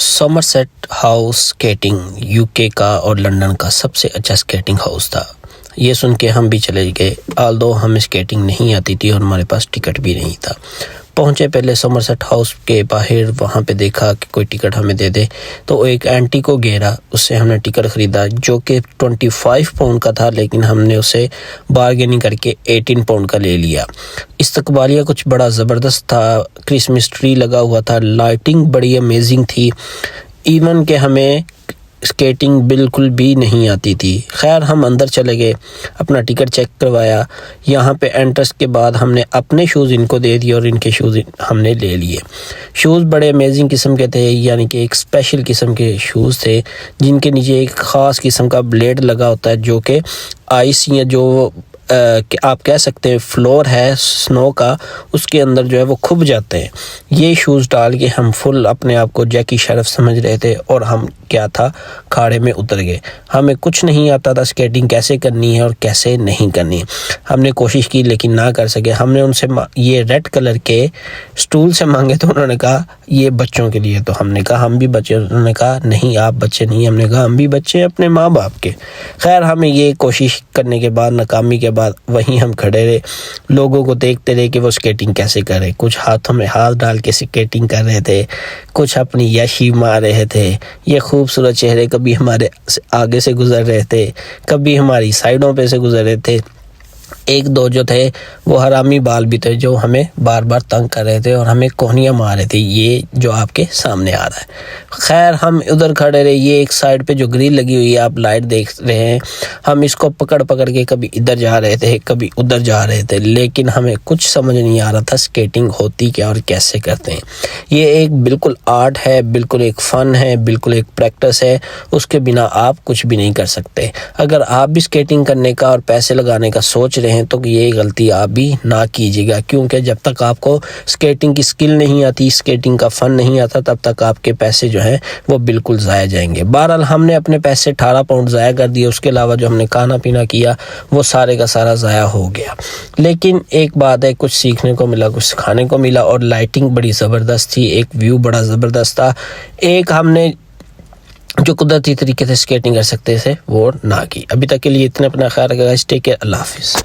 Somerset house skating you کے کا اور لنڈن کا سب سے اچھا سکیٹنگ ہاؤس تھا۔ یہ سن کے ہم بھی چلے گئے، آلدو ہمیں سکیٹنگ نہیں آتی تھی اور ہمارے پاس ٹکٹ بھی نہیں تھا۔ پہنچے پہلے سومرسیٹ ہاؤس کے باہر، وہاں پہ دیکھا کہ کوئی ٹکٹ ہمیں دے دے، تو ایک آنٹی کو گھیرا، اس سے ہم نے ٹکٹ خریدا جو کہ 25 پاؤنڈ کا تھا، لیکن ہم نے اسے بارگیننگ کر کے 18 پاؤنڈ کا لے لیا۔ استقبالیہ کچھ بڑا زبردست تھا، کرسمس ٹری لگا ہوا تھا، لائٹنگ بڑی امیزنگ تھی، ایون کہ ہمیں سکیٹنگ بالکل بھی نہیں آتی تھی۔ خیر ہم اندر چلے گئے، اپنا ٹکٹ چیک کروایا، یہاں پہ انٹرس کے بعد ہم نے اپنے شوز ان کو دے دیے اور ان کے شوز ہم نے لے لیے۔ شوز بڑے امیزنگ قسم کے تھے، یعنی کہ ایک اسپیشل قسم کے شوز تھے جن کے نیچے ایک خاص قسم کا بلیڈ لگا ہوتا ہے جو کہ آئس یا جو کہ آپ کہہ سکتے ہیں فلور ہے سنو کا، اس کے اندر جو ہے وہ کھب جاتے ہیں۔ یہ شوز ڈال کے ہم فل اپنے آپ کو جیکی شرف سمجھ رہے تھے اور ہم کیا تھا کھاڑے میں اتر گئے۔ ہمیں کچھ نہیں آتا تھا سکیٹنگ کیسے کرنی ہے اور کیسے نہیں کرنی ہے۔ ہم نے کوشش کی لیکن نہ کر سکے۔ ہم نے ان سے یہ ریڈ کلر کے سٹول سے مانگے تو انہوں نے کہا یہ بچوں کے لیے، تو ہم نے کہا ہم بھی بچے، انہوں نے کہا نہیں آپ بچے نہیں، ہم نے کہا ہم بھی بچے ہیں اپنے ماں باپ کے۔ خیر ہمیں یہ کوشش کرنے کے بعد، ناکامی کے بعد، وہیں ہم کھڑے رہے، لوگوں کو دیکھتے رہے کہ وہ سکیٹنگ کیسے کرے۔ کچھ ہاتھوں میں ہاتھ ڈال کے سکیٹنگ کر رہے تھے، کچھ اپنی یشی مار رہے تھے۔ یہ خوبصورت چہرے کبھی ہمارے آگے سے گزر رہے تھے، کبھی ہماری سائڈوں پہ سے گزر رہے تھے۔ ایک دو جو تھے وہ حرامی بال بھی تھے جو ہمیں بار بار تنگ کر رہے تھے اور ہمیں کوہنیاں مار رہے تھے، یہ جو آپ کے سامنے آ رہا ہے۔ خیر ہم ادھر کھڑے رہے، یہ ایک سائڈ پہ جو گرل لگی ہوئی ہے آپ لائٹ دیکھ رہے ہیں، ہم اس کو پکڑ کے کبھی ادھر جا رہے تھے کبھی ادھر جا رہے تھے، لیکن ہمیں کچھ سمجھ نہیں آ رہا تھا سکیٹنگ ہوتی کیا اور کیسے کرتے ہیں۔ یہ ایک بالکل آرٹ ہے، بالکل ایک فن ہے، بالکل ایک پریکٹس ہے، اس کے بنا آپ کچھ بھی نہیں کر سکتے۔ اگر آپ بھی سکیٹنگ کرنے کا اور پیسے لگانے کا سوچ رہے ہیں تو یہ غلطی آپ بھی نہ کیجیے گا، کیونکہ جب تک آپ کو سکیٹنگ کی سکل نہیں آتی، سکیٹنگ کا فن نہیں آتا، تب تک آپ کے پیسے جو ہیں وہ بالکل ضائع جائیں گے۔ بہرحال ہم نے اپنے پیسے 18 پاؤنڈ ضائع کر دیے، اس کے علاوہ جو ہم نے کھانا پینا کیا وہ سارے کا سارا ضائع ہو گیا۔ لیکن ایک بات ہے، کچھ سیکھنے کو ملا، کچھ کھانے کو ملا، اور لائٹنگ بڑی زبردست تھی، ایک ویو بڑا زبردست تھا۔ ایک ہم نے جو قدرتی طریقے سے سکیٹنگ کر سکتے تھے وہ نہ کی۔ ابھی تک کے لیے اتنا، اپنا خیال رکھیے گا، ٹیک کیئر، اللہ حافظ۔